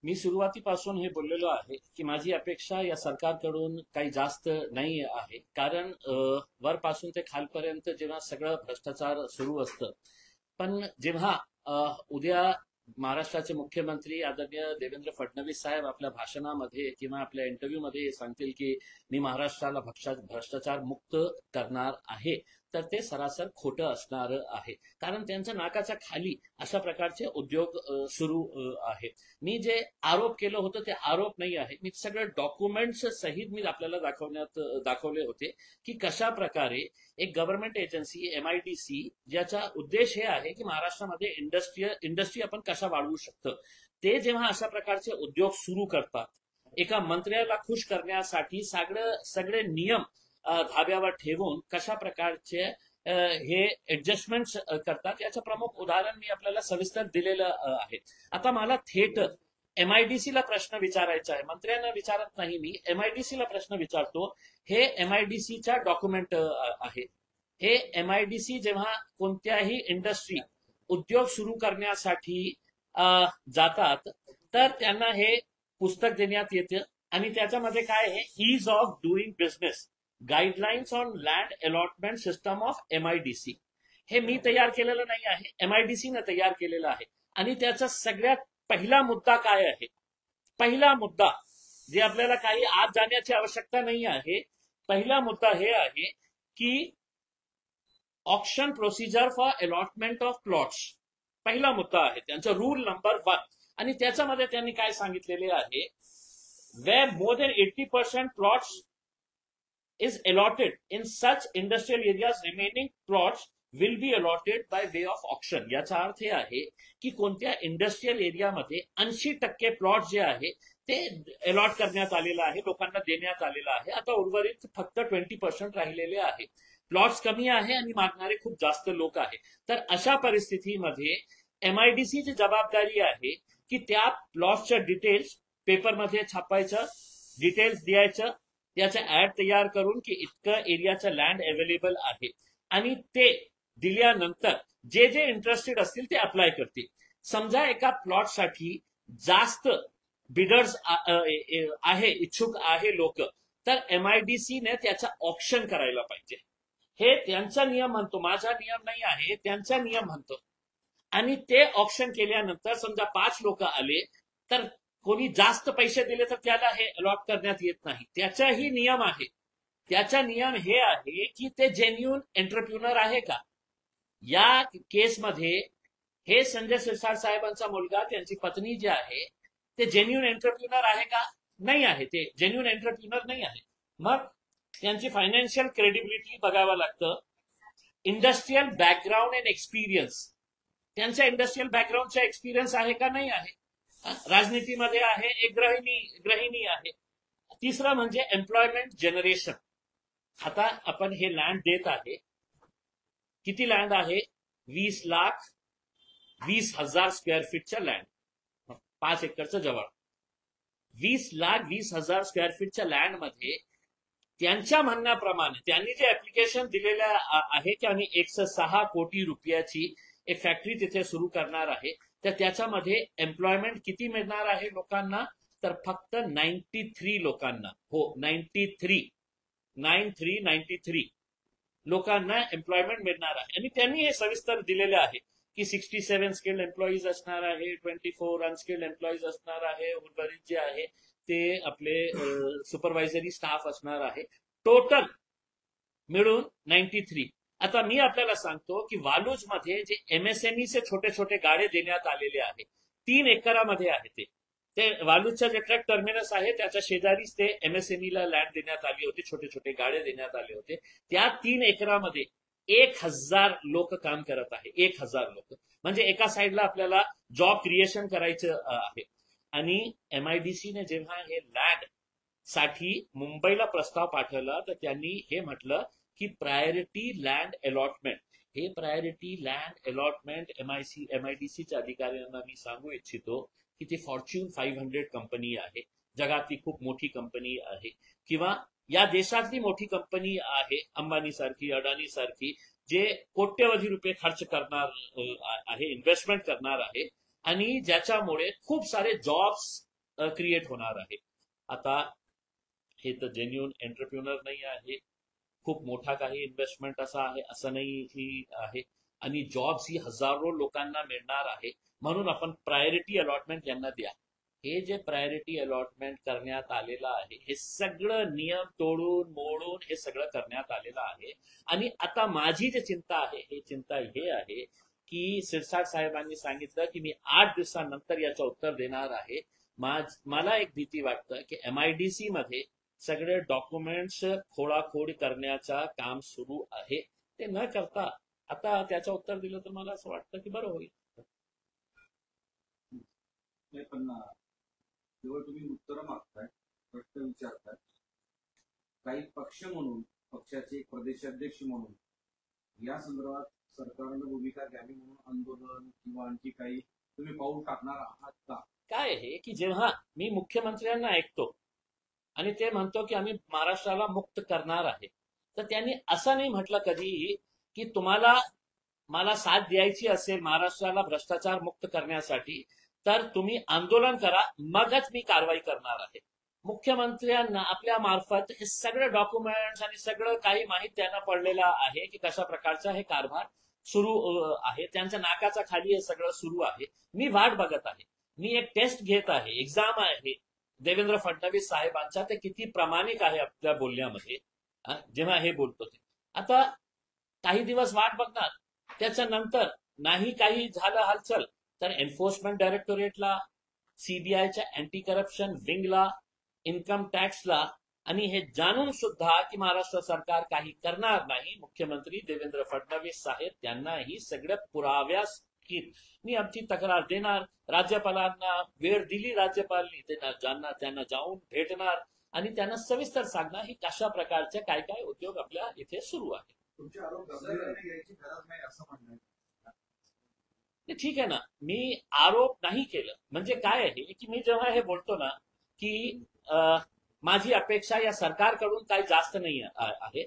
मी सुरुवातीपासून हे बोललेलो आहे की माझी अपेक्षा या सरकारकडून काही जास्त नाही आहे. कारण वरपासून ते खालपर्यंत जेव्हा सगळं भ्रष्टाचार सुरू असतं, पण जेव्हा उद्या महाराष्ट्राचे मुख्यमंत्री आदरणीय देवेंद्र फडणवीस साहेब आपल्या भाषणामध्ये किंवा आपल्या इंटरव्ह्यूमध्ये सांगतील की मी महाराष्ट्राला भ्रष्टाचार मुक्त करणार आहे, तर ते सरासर खोटं असणार आहे. कारण त्यांच्या नाकाच्या खाली अशा प्रकारचे उद्योग सुरू आहे. मी जे आरोप केलं होतं ते आरोप नाही आहे. मी सगळं डॉक्युमेंट्स सहित मी आपल्याला दाखवले होते की कशा प्रकारे एक गव्हर्नमेंट एजन्सी MIDC, ज्याचा उद्देश हे आहे की महाराष्ट्रामध्ये इंडस्ट्री आपण कशा वाढवू शकतो, ते जेव्हा अशा प्रकारचे उद्योग सुरू करतात, एका मंत्र्याला खुश करण्यासाठी सगळे नियम धाब्यावर ठेवून कशा प्रकारचे हे ऍडजस्टमेंट करतात, याचं प्रमुख उदाहरण मी आपल्याला सविस्तर दिलेलं आहे. आता मला थेट MIDC ला प्रश्न विचारायचा आहे, मंत्र्यांना विचारत नाही. मी MIDC ला प्रश्न विचारतो. हे MIDC चा डॉक्युमेंट आहे. हे MIDC जेव्हा कोणत्याही इंडस्ट्री उद्योग सुरू करण्यासाठी जातात, तर त्यांना हे पुस्तक देण्यात येतं आणि त्याच्यामध्ये काय आहे, ease of doing business guidelines on land allotment system of MIDC. हे मी तयार केलेलं नाही आहे, MIDC ने तयार केलेलं आहे. आणि त्याचा सगळ्यात पहिला मुद्दा काय आहे, पहिला मुद्दा जे आपल्याला काही आत जाण्याची आवश्यकता नाही आहे, पहिला मुद्दा हे आहे की auction procedure for allotment of plots. पहिला मुद्दा आहे त्यांचा, रूल नंबर 1. आणि त्याच्यामध्ये त्यांनी काय सांगितलेले आहे, where more than 80% plots is allotted in such industrial areas, remaining plots will be allotted by way of auction. याचा अर्थ हे आहे की कोणत्या इंडस्ट्रियल एरियामध्ये 80% प्लॉट जे आहे ते अलॉट करण्यात आलेलं आहे, लोकांना देण्यात आलेलं आहे. आता उर्वरित फक्त 20% राहिलेले आहे. प्लॉट्स कमी आहे आणि मागणारे खूप जास्त लोक आहे. तर अशा परिस्थितीमध्ये MIDC ची जबाबदारी आहे की त्या प्लॉट्सच्या डिटेल्स पेपरमध्ये छापायचं, डिटेल्स द्यायचं, त्याचा ऍड तयार करून की इतकं एरियाचं लँड अवेलेबल आहे, आणि ते दिल्यानंतर जे जे इंटरेस्टेड असतील ते अप्लाय करतील. समजा एका प्लॉटसाठी जास्त बिडर्स आहे, इच्छुक आहे लोक, तर MIDC ने त्याचा ऑप्शन करायला पाहिजे. हे त्यांचा नियम म्हणतो, माझा नियम नाही आहे, त्यांचा नियम म्हणतो. आणि ते ऑप्शन केल्यानंतर समजा 5 लोक आले, तर कोणी जास्त पैसे दिले तर त्याला हे अलॉट करण्यात येत नाही. त्याचाही नियम आहे. त्याचा नियम हे आहे की ते जेन्युन एंटरप्रिन्युअर आहे का. या केसमध्ये हे संजय सिरसाट साहेबांचा मुलगा, त्यांची पत्नी जे आहे, ते जेन्युन एंटरप्रिन्युअर आहे का, नाही आहे. ते जेन्युन एंटरप्रिन्युअर नाही आहे. मग त्यांची फायनान्शियल क्रेडिबिलिटी बघावं लागतं. इंडस्ट्रियल बॅकग्राऊंड अँड एक्सपिरियन्स, त्यांच्या इंडस्ट्रियल बॅकग्राऊंडचा एक्सपिरियन्स आहे का, नाही आहे. राजनीतीमध्ये आहे, एक गृहिणी आहे. तिसरं म्हणजे एम्प्लॉयमेंट जनरेशन. आता आपण हे लँड देत आहे, किती लँड आहे, 20,20,000 स्क्वेअर फीटच्या लँड, 5 एकरच्या जवळ. 20,20,000 स्क्वेअर फीटच्या लँड मध्ये त्यांच्या म्हणण्याप्रमाणे त्यांनी जे ऍप्लिकेशन दिलेलं आहे की आम्ही 106 कोटी रुपयाची एक फॅक्टरी तिथे सुरू करणार आहे, तर त्याच्यामध्ये एम्प्लॉयमेंट किती मिळणार आहे लोकांना, तर फक्त 93 लोकांना. हो, 93 लोकांना एम्प्लॉयमेंट मिळणार आहे. आणि त्यांनी हे सविस्तर दिलेले आहे की 67 स्किल्ड एम्प्लॉईज असणार आहे, 24 अनस्किल्ड एम्प्लॉईज असणार आहे, उर्वरित जे आहे ते आपले सुपरवायझरी स्टाफ असणार आहे. टोटल मिळून 93. आता मी आपल्याला सांगतो की वालूज मध्ये जे MSME चे छोटे छोटे गाडे देण्यात आलेले आहे, 3 एकरामध्ये आहे. ते वालूजच्या जे ट्रक टर्मिनस आहे त्याच्या शेजारीच ते MSME ला लँड देण्यात आली होती, छोटे छोटे गाडे देण्यात आले होते. त्या 3 एकरामध्ये 1,000 लोक काम करत आहे. 1,000 लोक म्हणजे एका साईडला आपल्याला जॉब क्रिएशन करायचं आहे. आणि MIDC ने जेव्हा हे लँड साठी मुंबईला प्रस्ताव पाठवला, तर त्यांनी हे म्हटलं की प्रायोरिटी लँड अलॉटमेंट. हे प्रायोरिटी लँड अलॉटमेंट MIDCच्या अधिकाऱ्यांना मी सांगू इच्छितो की ती फॉर्च्यून 500 कंपनी आहे, जगातली खूप मोठी कंपनी आहे, किंवा या देशातली मोठी कंपनी आहे, अंबानी सारखी, अडानी सारखी, जे कोट्यवधी रुपये खर्च करणार आहे, इन्व्हेस्टमेंट करणार आहे, आणि ज्याच्यामुळे खूप सारे जॉब्स क्रिएट होणार आहे. आता हे तर जेन्युन एंटरप्रिन्युअर नाही आहे, खूप मोठा काही इन्व्हेस्टमेंट असा आहे असं नाही आहे, आणि जॉब्स ही हजारो लोकांना मिळणार आहे. म्हणून आपण प्रायोरिटी अलॉटमेंट यांना द्या. हे जे प्रायोरिटी अलॉटमेंट करण्यात आलेलं आहे हे सगळं नियम तोडून मोडून हे सगळं करण्यात आलेलं आहे. आणि आता माझी जी चिंता आहे हे चिंता हे आहे की शिरसाट साहेबांनी सांगितलं की मी 8 दिवसांनंतर याचं उत्तर देणार आहे. मला एक भीती वाटतं की MIDC मध्ये सगळे डॉक्युमेंट्स खोडाखोड करण्याचं काम सुरू आहे. ते न करता आता त्याचं उत्तर दिलं तर मला असं वाटतं की बरं होईल. पण जेव्हा तुम्ही उत्तरं मागताय, प्रश्न विचारताय, काही पक्ष म्हणून, पक्षाचे प्रदेशाध्यक्ष म्हणून या संदर्भात सरकारनं भूमिका घ्यावी म्हणून आंदोलन किंवा आणखी काही तुम्ही पाऊल टाकणार आहात का? काय आहे की जेव्हा मी मुख्यमंत्र्यांना ऐकतो आणि ते म्हणतो की आम्ही महाराष्ट्राला मुक्त करणार आहे, तर त्यांनी असं नाही म्हटलं कधीही की तुम्हाला मला साथ द्यायची असेल महाराष्ट्राला भ्रष्टाचार मुक्त करण्यासाठी तर तुम्ही आंदोलन करा, मगच मी कारवाई करणार आहे. मुख्यमंत्र्यांना आपल्या मार्फत हे सगळे डॉक्युमेंट्स आणि सगळं काही माहिती त्यांना पडलेलं आहे की कशा प्रकारचा हे कारभार सुरू आहे. त्यांच्या नाकाचा खाली हे सगळं सुरू आहे. मी वाट बघत आहे. मी एक टेस्ट घेत आहे, एक्झाम आहे देवेंद्र फडणवीस साहेबांचा. ते किती प्रामाणिक आहे आपल्या बोलण्यामध्ये जेव्हा हे बोलतो ते. आता काही दिवस वाट बघणार, त्याच्यानंतर नाही काही झालं हालचाल तर एन्फोर्समेंट डायरेक्टोरेटला, CBIच्या अँटी करप्शन विंगला, इन्कम टॅक्सला, आणि हे जाणून सुद्धा की महाराष्ट्र सरकार काही करणार नाही, मुख्यमंत्री देवेंद्र फडणवीस साहेब त्यांनाही सगळ्या पुराव्यास मी आमची तक्रार देणार. राज्यपालांना वेळ दिली राज्यपालांनी, त्यांना जाऊन भेटणार आणि त्यांना सविस्तर सांगणार ही कशा प्रकारचे काय काय उद्योग आपल्या इथे सुरू आहे. तुमचे आरोप गंभीरपणे घ्यायची गरज नाही असं म्हणणं. ठीक आहे ना, मी आरोप नाही केलं. म्हणजे काय आहे की मी जेव्हा हे बोलतो ना की माझी अपेक्षा या सरकारकडून काही जास्त नाही आहे,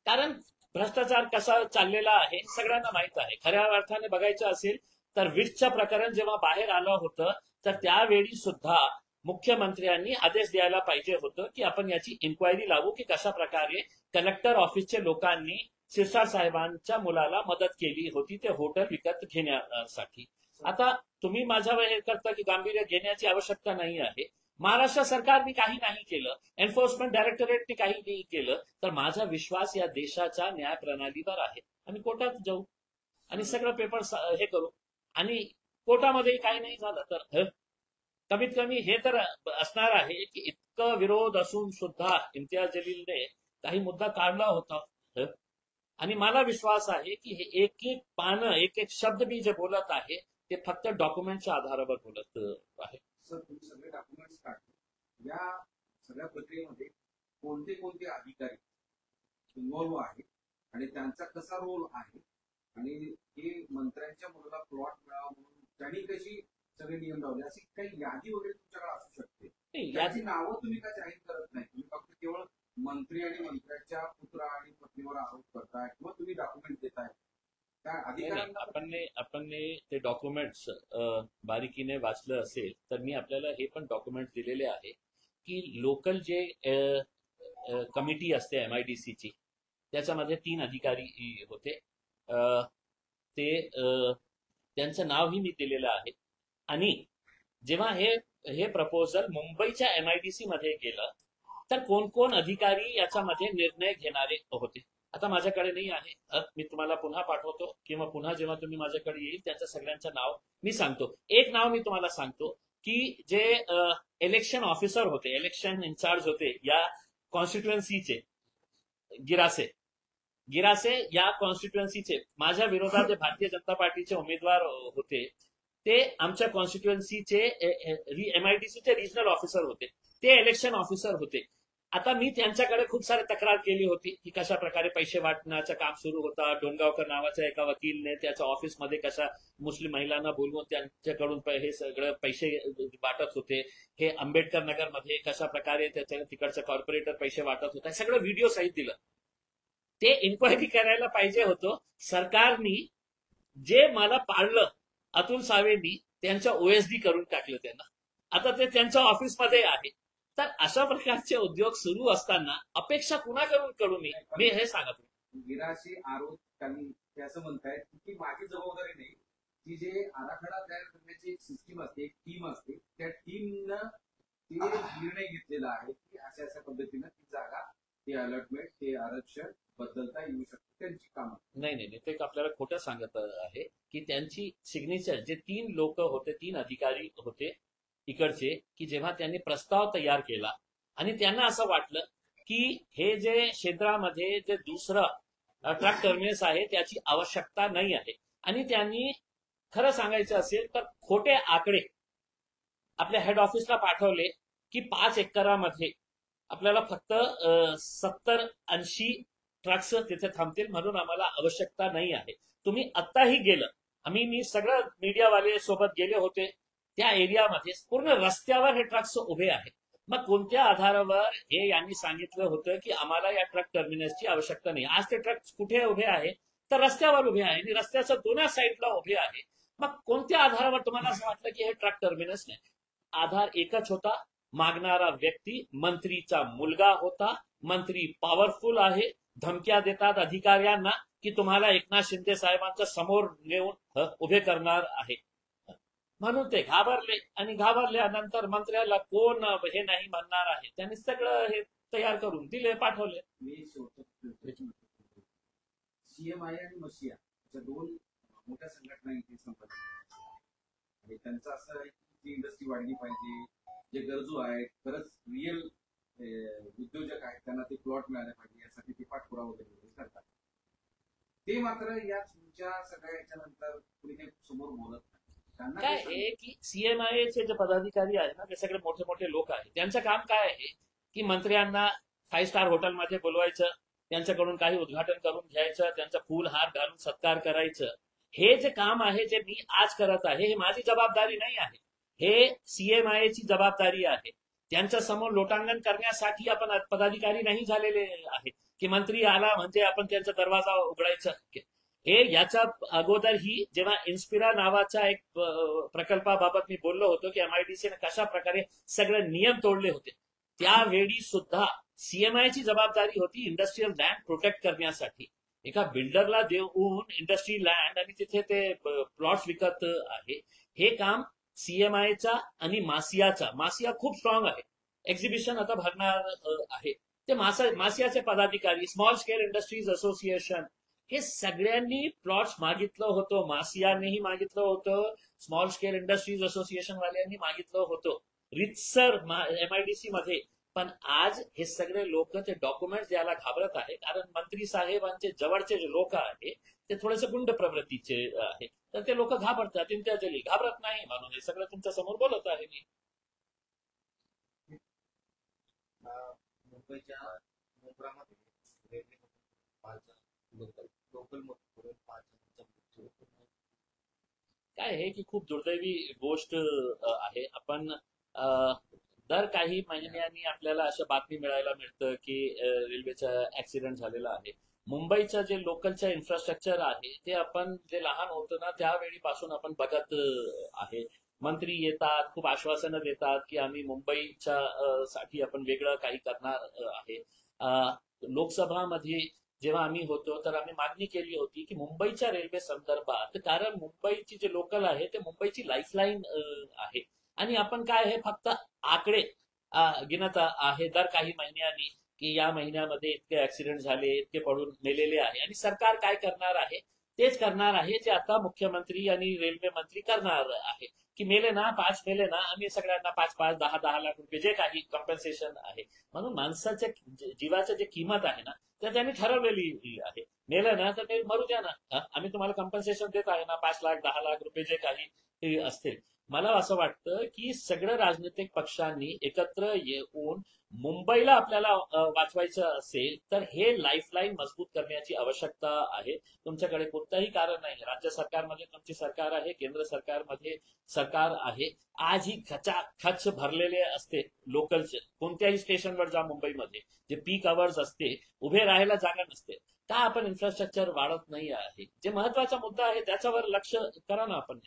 कारण भ्रष्टाचार कसा चाललेला आहे सगळ्यांना माहित आहे. खऱ्या अर्थाने बघायचं असेल तर विट्सचं प्रकरण जेव्हा बाहेर आलं होतं तर त्यावेळी सुद्धा मुख्यमंत्र्यांनी आदेश द्यायला पाहिजे होतं की आपण याची इन्क्वायरी लावू की कशा प्रकारे कलेक्टर ऑफिसच्या लोकांनी शिरसाट साहेबांच्या मुलाला मदत केली होती ते हॉटेल विकत घेण्यासाठी. आता तुम्ही माझ्यावर हे करता की गांभीर्य घेण्याची आवश्यकता नाही आहे. महाराष्ट्र सरकारने काही नाही केलं, एन्फोर्समेंट डायरेक्टोरेटने काही नाही केलं, तर माझा विश्वास या देशाच्या न्याय प्रणालीवर आहे. आम्ही कोर्टात जाऊ आणि सगळं पेपर हे करू, आणि कोर्टामध्ये काही नाही झालं तर कमीत कमी हे तर असणार आहे की इतकं विरोध असून सुद्धा इम्तियाज जलीलने काही मुद्दा काढला होता, आणि मला विश्वास आहे की हे एक एक पानं एक एक शब्द मी जे बोलत आहे ते फक्त डॉक्युमेंटच्या आधारावर बोलत आहे. सर, तुम्ही सगळे डॉक्युमेंट्स काढले, या सगळ्या प्रक्रियेमध्ये कोणते कोणते अधिकारी इन्व्हॉल्व्ह आहेत आणि त्यांचा कसा रोल आहे, आणि हे मंत्र्यांच्या मुलाला प्लॉट मिळावा म्हणून त्यांनी कशी सगळे नियम लावले, अशी काही यादी वगैरे तुमच्याकडे असू शकते. याची नावं तुम्ही का जाहीर करत नाही? तुम्ही फक्त केवळ मंत्री आणि मंत्र्याच्या पुत्रा आणि पत्नीवर आरोप करताय किंवा तुम्ही डॉक्युमेंट देताय त्या अधिकाऱ्यांना? आपण ते डॉक्युमेंट्स बारीकीने वाचलं असेल तर मी आपल्याला हे पण डॉक्युमेंट दिलेले आहे की लोकल जे कमिटी असते MIDCची त्याच्यामध्ये 3 अधिकारी होते. ते त्यांचं नावही मी दिलेलं आहे. आणि जेव्हा हे प्रपोजल मुंबईच्या MIDC मध्ये गेलं तर कोण कोण अधिकारी याच्यामध्ये निर्णय घेणारे होते आता माझ्याकडे नाही आहे. मी तुम्हाला पुन्हा पाठवतो किंवा पुन्हा जेव्हा तुम्ही माझ्याकडे येईल त्यांच्या सगळ्यांचं नाव मी सांगतो. एक नाव मी तुम्हाला सांगतो की जे इलेक्शन ऑफिसर होते, इलेक्शन इन्चार्ज होते या कॉन्स्टिट्युएन्सीचे, गिरासे या कॉन्स्टिट्युएन्सीचे माझ्या विरोधात जे भारतीय जनता पार्टीचे उमेदवार होते ते आमच्या कॉन्स्टिट्युएन्सीचे MIDCचे रिजनल ऑफिसर होते, ते इलेक्शन ऑफिसर होते. आता मी त्यांच्याकडे खूप सारी तक्रार केली होती की कशा प्रकारे पैसे वाटण्याचं काम सुरू होता. डोंगावकर नावाच्या एका वकीलने त्याच्या ऑफिसमध्ये कशा मुस्लिम महिलांना बोलवून त्यांच्याकडून हे सगळं पैसे वाटत होते. हे आंबेडकर नगरमध्ये कशा प्रकारे त्याच्या तिकडचं कॉर्पोरेटर पैसे वाटत होता, सगळं व्हिडिओ सहित दिलं. ते इन्क्वायरी करायला पाहिजे होतं. सरकारनी जे मला पाळलं, अतुल सावेंनी त्यांच्या OSD करून टाकलं त्यांना. आता ते त्यांच्या ऑफिसमध्ये आहे. तर अशा प्रकारचे उद्योग सुरू असताना अपेक्षा कुणाकडून करू मी हे सांगत. निराशे आरोप त्यांनी ते असं म्हणतायत की माझी जबाबदारी नाही, की जे आराखडा तयार करण्याची एक सिस्टीम असते, एक टीम असते, त्या टीमनं ते निर्णय घेतलेला आहे की अशा पद्धतीनं ती जागा, ते अलॉटमेंट, ते आरक्षण बदलता येऊ शकते, त्यांची कामं. नाही, ते आपल्याला खोटं सांगत आहे की त्यांची सिग्नेचर, जे 3 लोक होते, 3 अधिकारी होते इकडचे, की जेव्हा त्यांनी प्रस्ताव तयार केला आणि त्यांना असं वाटलं की हे जे क्षेत्रामध्ये जे दुसरं ट्रक टर्मिनस आहे त्याची आवश्यकता नाही आहे, आणि त्यांनी खरं सांगायचं असेल तर खोटे आकडे आपल्या हेड ऑफिसला पाठवले की 5 एकरामध्ये आपल्याला फक्त 70-80 ट्रक्स तिथे थांबतील, म्हणून आम्हाला आवश्यकता नाही आहे. तुम्ही आत्ताही गेलं, मी सगळं मीडियावाले सोबत गेले होते, त्या एरियामध्ये पूर्ण रस्त्यावर हे ट्रक्स उभे आहेत. मग कोणत्या आधारावर हे यांनी सांगितलं होतं की आम्हाला या ट्रक टर्मिनसची आवश्यकता नाही? आज ते ट्रक कुठे उभे आहे? तर रस्त्यावर उभे आहे, आणि रस्त्याच्या दोन्ही साईडला उभे आहे. मग कोणत्या आधारावर तुम्हाला असं वाटलं की हे ट्रक टर्मिनस नाही? आधार एकच होता, मागणारा व्यक्ती मंत्रीचा मुलगा होता. मंत्री पॉवरफुल आहे, धमक्या देतात अधिकाऱ्यांना की तुम्हाला एकनाथ शिंदे साहेबांच्या समोर नेऊन उभे करणार आहे, म्हणून ते घाबरले, आणि घाबरल्यानंतर मंत्र्याला कोण हे नाही म्हणणार आहे, त्यांनी सगळं हे तयार करून दिले, पाठवले. मी सीएमआय आणि मसिया अशा 2 मोठ्या संघटना इथे संपर्क, आणि त्यांचं असं आहे की इंडस्ट्री वाढली पाहिजे, जे गरजू आहेत, खरंच रिअल उद्योजक आहेत, त्यांना ते प्लॉट मिळाले पाहिजे, यासाठी ते पाठपुरावा वगैरे करतात. ते मात्र या तुमच्या सगळ्या याच्यानंतर कुणी काही समोर बोलत नाही. काय आहे की सीएमआयचे जे पदाधिकारी आहेत ना, ते सगळे मोठे मोठे लोक आहेत. त्यांचं काम काय आहे की मंत्र्यांना 5 स्टार हॉटेलमध्ये बोलवायचं, त्यांच्याकडून काही उद्घाटन करून घ्यायचं, त्यांचा फूल हार घालून सत्कार करायचं. हे जे काम आहे, जे मी आज करत आहे, हे माझी जबाबदारी नाही आहे, हे सीएमआयची जबाबदारी आहे. त्यांच्या समोर लोटांगण करण्यासाठी आपण पदाधिकारी नाही झालेले आहेत की मंत्री आला म्हणजे आपण त्यांचा दरवाजा उघडायचा. हे याच्या अगोदरही जेव्हा इन्स्पिरा नावाच्या एक प्रकल्पाबाबत मी बोललो होतो की एमआयडीसीने कशा प्रकारे सगळे नियम तोडले होते, त्यावेळी सुद्धा सीएमआयची जबाबदारी होती इंडस्ट्रियल लँड प्रोटेक्ट करण्यासाठी. एका बिल्डरला देऊन इंडस्ट्री लँड आणि तिथे ते प्लॉट्स विकत आहे, हे काम सीएमआयचा आणि मासिया खूप स्ट्रॉंग आहे, एक्झिबिशन आता भरणार आहे. ते मासियाचे पदाधिकारी, स्मॉल स्केल इंडस्ट्रीज असोसिएशन, हे सगळ्यांनी प्लॉट्स मागितलं होतं, मासियानेही मागितलं होतं, स्मॉल स्केल इंडस्ट्रीज असोसिएशन वाल्यांनी मागितलं होतं रितसर एमआयडीसी मध्ये. पण आज हे सगळे लोक ते डॉक्युमेंट द्यायला घाबरत आहे, कारण मंत्री साहेबांचे जवळचे जे लोक आहे ते थोडेसे गुंड प्रवृत्तीचे आहे, तर ते लोक घाबरतात. इंत्याजली घाबरत नाही, म्हणून हे सगळं तुमच्या समोर बोलत आहे मी. मुंबईच्या मुंब्रामध्ये काय आहे की खूप दुर्दैवी गोष्ट आहे. आपण दर काही महिन्यांनी आपल्याला अशा बातमी मिळायला मिळतं की रेल्वेचा ऍक्सिडेंट झालेला आहे. मुंबईचं जे लोकलचं इन्फ्रास्ट्रक्चर आहे ते आपण जे लहान होतो ना त्यावेळीपासून आपण बघत आहे. मंत्री येतात, खूप आश्वासनं देतात की आम्ही मुंबईच्या साठी आपण वेगळं काही करणार आहे. लोकसभामध्ये जेव्हा आम्ही होतो तर आम्ही मागणी केली होती की मुंबईच्या रेल्वे संदर्भात, कारण मुंबईची जे लोकल आहे ते मुंबईची लाईफलाईन आहे, आणि आपण काय आहे फक्त आकडे गिनत आहे दर काही महिन्यांनी की या महिन्यामध्ये इतके ऍक्सिडेंट झाले, इतके पडून मेलेले आहे, आणि सरकार काय करणार आहे तेच करणार आहे जे आता मुख्यमंत्री आणि रेल्वे मंत्री करणार आहे की मेले ना 5 मेले ना, आम्ही सगळ्यांना 5-5, 10-10 लाख रुपये जे काही कॉम्पेन्सेशन आहे. म्हणून माणसाच्या जीवाचं जे किंमत आहे ना तर त्यांनी ठरवलेली आहे. मेलं ना तर मरू द्या ना, आम्ही तुम्हाला कॉम्पेन्सेशन देत आहे ना, 5 लाख 10 लाख रुपये जे काही असतील. मला असं वाटतं की सगळ्या राजनैतिक पक्षांनी एकत्र येऊन मुंबईला आपल्याला वाचवायचं असेल तर हे लाईफलाईन मजबूत करण्याची आवश्यकता आहे. तुमच्याकडे कोणतंही कारण नाही. राज्य सरकारमध्ये तुमची सरकार आहे, केंद्र सरकारमध्ये सरकार आहे. आजही खचाखच भरलेले असते लोकलचे. कोणत्याही स्टेशनवर जा मुंबईमध्ये, जे पीक आवर्स असते, उभे राहायला जागा नसते. का आपण इन्फ्रास्ट्रक्चर वाढत नाही आहे? जे महत्वाचा मुद्दा आहे त्याच्यावर लक्ष करा ना आपण.